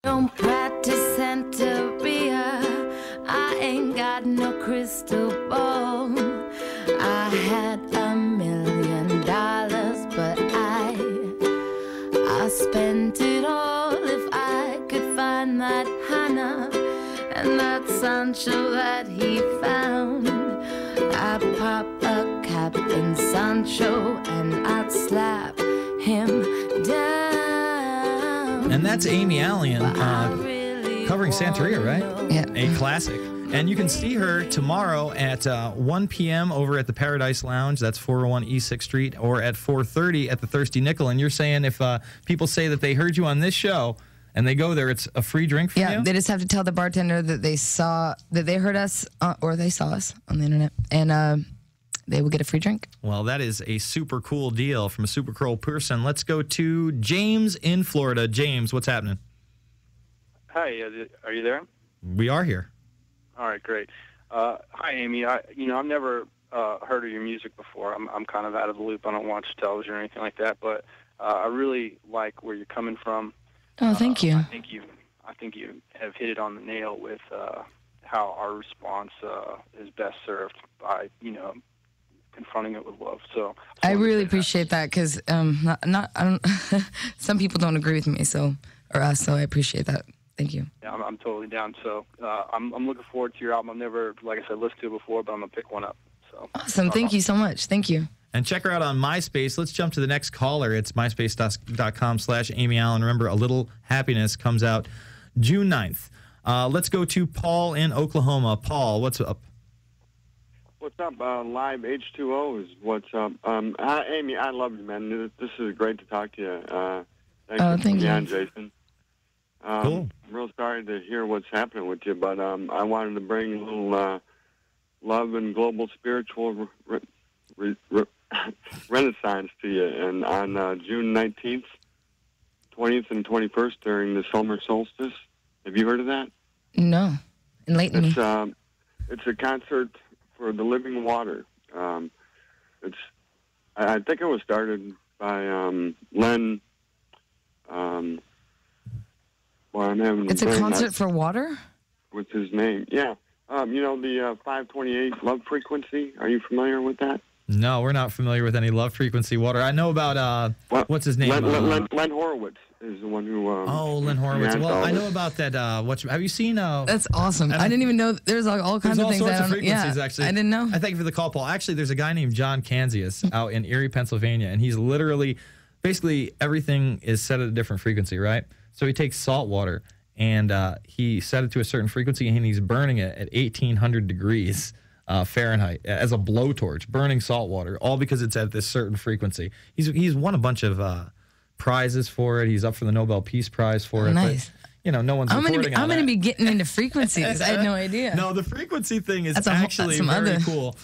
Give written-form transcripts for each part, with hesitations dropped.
Don't practice Santeria. I ain't got no crystal ball. I had $1 million, but I spent it all. If I could find that Hannah and that Sancho that he found, I'd pop a cap in Sancho and I'd slap him down. And that's Aimee Allen covering Santeria, right? Yeah. A classic. And you can see her tomorrow at 1 p.m. over at the Paradise Lounge. That's 401 East 6th Street, or at 4:30 at the Thirsty Nickel. And you're saying if people say that they heard you on this show and they go there, it's a free drink for you? Yeah, they just have to tell the bartender that they heard us or they saw us on the internet, and they will get a free drink. Well, that is a super cool deal from a super cool person. Let's go to James in Florida. James, what's happening? Hi, are you there? We are here. All right, great. Hi, Aimee. I've never heard of your music before. I'm kind of out of the loop. I don't watch television or anything like that, but I really like where you're coming from. Oh, thank you. I think you have hit it on the nail with how our response is best served by confronting it with love. So I really appreciate that because some people don't agree with me, so I appreciate that. Thank you. Yeah, I'm totally down. So I'm looking forward to your album. I've never, like I said, listened to it before, but I'm gonna pick one up. So awesome. Thank you so much. Thank you. And check her out on MySpace. Let's jump to the next caller. It's myspace.com/Aimee Allen. Remember, A Little Happiness comes out June 9th. Let's go to Paul in Oklahoma. Paul, what's up? What's up? Live H2O is what's up. Aimee, I love you, man. This is great to talk to you. Thank you. And Jason. Cool. I'm real sorry to hear what's happening with you, but I wanted to bring a little love and global spiritual renaissance to you. And on June 19th, 20th, and 21st during the summer solstice, have you heard of that? No. Enlighten me. It's a concert for the living water. I think it was started by Len. It's a concert for water? What's his name? Yeah. The 528 love frequency. Are you familiar with that? No, we're not familiar with any love frequency water. I know about, what's his name? Len Horowitz is the one who... Len Horowitz. Well, I know about that. Have you seen... That's awesome. I didn't even know. There's all kinds of things. There's all sorts of frequencies, actually. I didn't know. I thank you for the call, Paul. Actually, there's a guy named John Kanzias out in Erie, Pennsylvania, and he's literally... Basically, everything is set at a different frequency, right? So he takes salt water, and he set it to a certain frequency, and he's burning it at 1,800 degrees Fahrenheit as a blowtorch, burning salt water, all because it's at this certain frequency. He's won a bunch of prizes for it. He's up for the Nobel Peace Prize for it. Nice. But, no one's reporting on I'm going to be getting into frequencies. I had no idea. No, the frequency thing is actually very cool.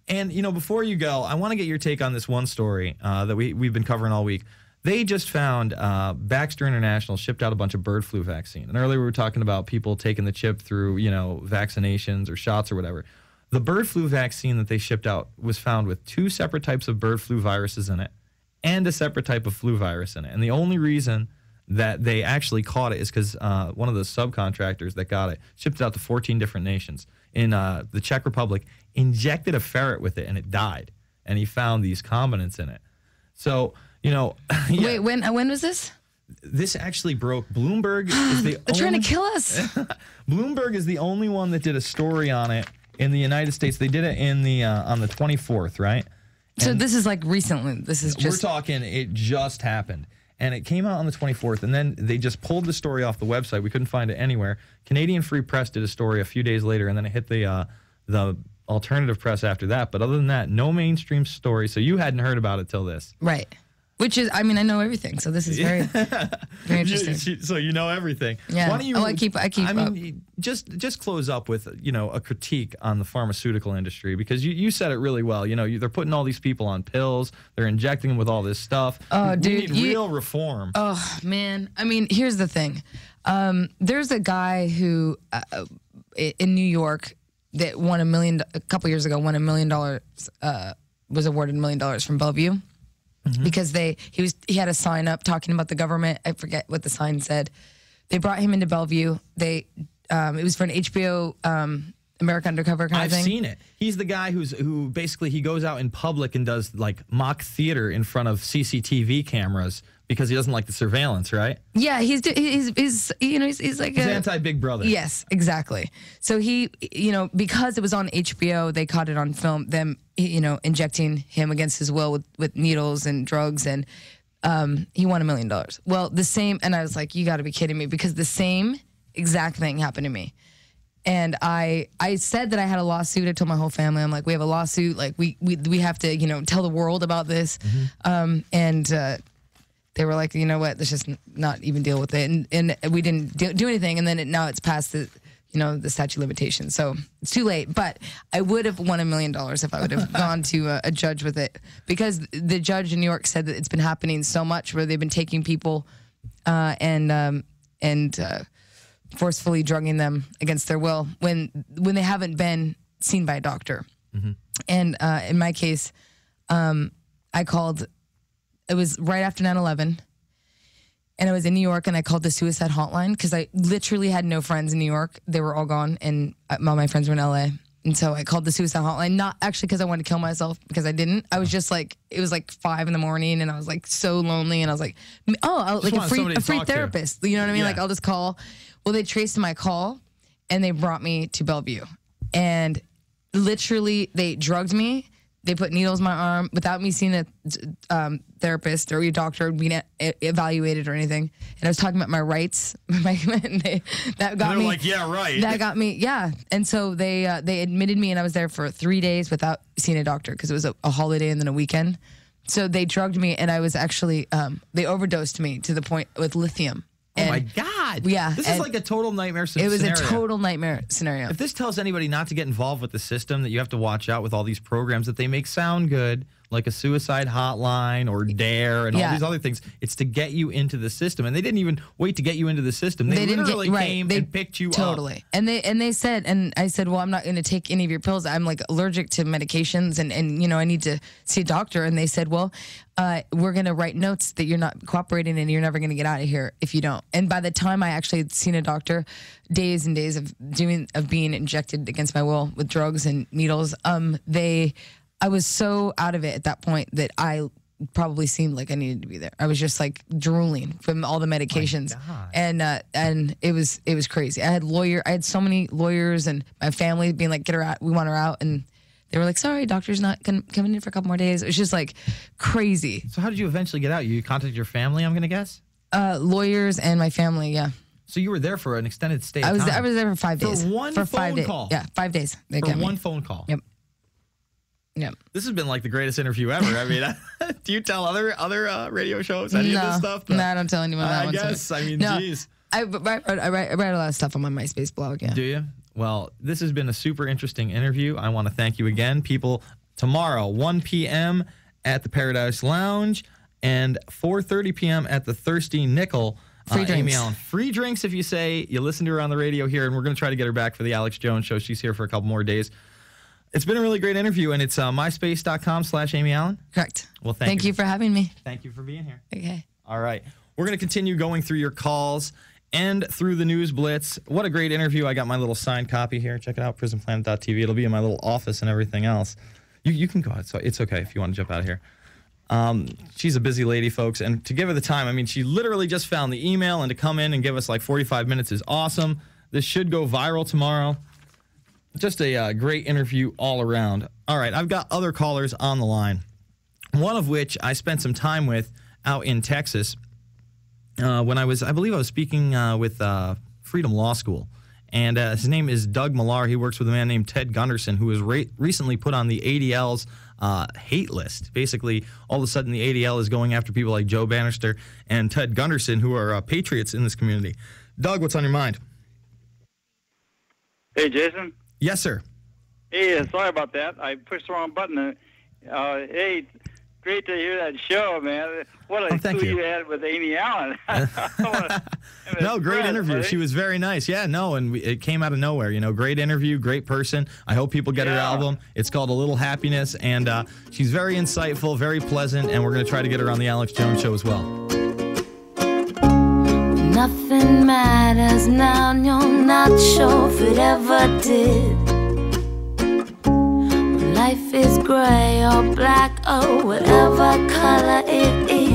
And, before you go, I want to get your take on this one story that we've been covering all week. They just found Baxter International shipped out a bunch of bird flu vaccine. And earlier we were talking about people taking the chip through, vaccinations or shots or whatever. The bird flu vaccine that they shipped out was found with 2 separate types of bird flu viruses in it and a separate type of flu virus in it. And the only reason that they actually caught it is because one of the subcontractors that got it shipped it out to 14 different nations. In the Czech Republic, injected a ferret with it, and it died. And he found these combinants in it. So, yeah. Wait, when was this? This actually broke. Bloomberg is the They're trying to kill us. Bloomberg is the only one that did a story on it in the United States. They did it in the on the 24th, right? So this is like recently. This is just... We're talking, it just happened. And it came out on the 24th, and then they just pulled the story off the website. We couldn't find it anywhere. Canadian Free Press did a story a few days later, and then it hit the alternative press after that. But other than that, no mainstream story. So you hadn't heard about it till this. Right. Which is, I know everything, so this is very, very interesting. So you know everything. Yeah. Why don't you, I keep up. Just close up with, a critique on the pharmaceutical industry, because you said it really well. They're putting all these people on pills. They're injecting them with all this stuff. Oh, dude. We need real reform. Oh, man. Here's the thing. There's a guy who, in New York, that won a couple years ago, won $1 million, was awarded $1 million from Bellevue. Mm-hmm. Because he had a sign up talking about the government. I forget what the sign said, They brought him into Bellevue. It was for an HBO America Undercover kind of thing. I've seen it. He's the guy who basically he goes out in public and does like mock theater in front of CCTV cameras because he doesn't like the surveillance, right? Yeah, he's like he's anti-Big Brother. Yes, exactly. So he, because it was on HBO, they caught it on film. Them, injecting him against his will with needles and drugs, and he won $1 million. Well, the same, and I was like, you got to be kidding me, because the same exact thing happened to me. And I said that I had a lawsuit. I told my whole family, I'm like, we have a lawsuit. Like we have to, tell the world about this. And they were like, you know what? Let's just not even deal with it. And we didn't do anything. And then now it's past the statute of limitations. So it's too late. But I would have won $1 million if I would have gone to a judge with it, because the judge in New York said that it's been happening so much where they've been taking people and forcefully drugging them against their will when they haven't been seen by a doctor. And in my case, I called. It was right after 9/11, and I was in New York, and I called the suicide hotline because I literally had no friends in New York. They were all gone, and all my friends were in LA. And so I called the suicide hotline, not actually because I wanted to kill myself, because I didn't. I was just like, it was like 5 a.m, and I was like so lonely, and I was like, like a free therapist. You know what I mean? Yeah. Like, I'll just call. Well, they traced my call, and they brought me to Bellevue, and literally they drugged me. They put needles in my arm without me seeing a therapist or a doctor being evaluated or anything. And I was talking about my rights. That got me. Like, yeah, right. That got me, yeah. And so they admitted me, and I was there for 3 days without seeing a doctor because it was a holiday and then a weekend. So they drugged me, and I was actually they overdosed me to the point with lithium. Oh my God. Yeah. This is like a total nightmare scenario. It was a total nightmare scenario. If this tells anybody not to get involved with the system, that you have to watch out with all these programs that they make sound good, like a suicide hotline or DARE and all these other things, it's to get you into the system. And they didn't even wait to get you into the system. They literally came and picked you up. Totally. And they said, and I said, well, I'm not going to take any of your pills. I'm like allergic to medications, and I need to see a doctor. And they said, well, we're going to write notes that you're not cooperating and you're never going to get out of here if you don't. And by the time I actually had seen a doctor, days and days of being injected against my will with drugs and needles, I was so out of it at that point that I probably seemed like I needed to be there. I was just like drooling from all the medications, and it was crazy. I had so many lawyers and my family being like, "Get her out, we want her out," and they were like, "Sorry, doctor's not coming in for a couple more days." It was just like crazy. So how did you eventually get out? You contacted your family, I'm gonna guess. Lawyers and my family, yeah. So you were there for an extended stay. I was there for 5 days. For one phone call. Yeah, 5 days. For one phone call. Yep. Yep. This has been like the greatest interview ever. I mean, do you tell other radio shows any of this stuff? No, I don't tell anyone that one. I guess. I mean, geez. I write a lot of stuff on my MySpace blog. Yeah. Do you? Well, this has been a super interesting interview. I want to thank you again. People, tomorrow, 1 p.m. at the Paradise Lounge and 4:30 p.m. at the Thirsty Nickel. Free drinks. Aimee Allen. Free drinks if you say you listen to her on the radio here, and we're going to try to get her back for the Alex Jones Show. She's here for a couple more days. It's been a really great interview, and it's myspace.com/Aimee Allen. Correct. Well, thank you for having me. Thank you for being here. Okay. All right. We're going to continue going through your calls and through the News Blitz. What a great interview. I got my little signed copy here. Check it out, prisonplanet.tv. It'll be in my little office and everything else. You can go ahead. So it's okay if you want to jump out of here. She's a busy lady, folks, and to give her the time, I mean, she literally just found the email, and to come in and give us like 45 minutes is awesome. This should go viral tomorrow. Just a great interview all around. All right, I've got other callers on the line, one of which I spent some time with out in Texas when I believe I was speaking with Freedom Law School. And his name is Doug Millar. He works with a man named Ted Gunderson, who was recently put on the ADL's hate list. Basically, all of a sudden, the ADL is going after people like Joe Bannister and Ted Gunderson, who are patriots in this community. Doug, what's on your mind? Hey, Jason. Yes, sir. Hey, sorry about that. I pushed the wrong button. Hey, great to hear that show, man. What a clue you had with Aimee Allen. No, great interview. Buddy. She was very nice. Yeah, no, and it came out of nowhere. Great interview, great person. I hope people get her album. It's called A Little Happiness, and she's very insightful, very pleasant, and we're going to try to get her on the Alex Jones Show as well. Nothing matters now, you're not sure if it ever did. When life is gray or black or whatever color it is.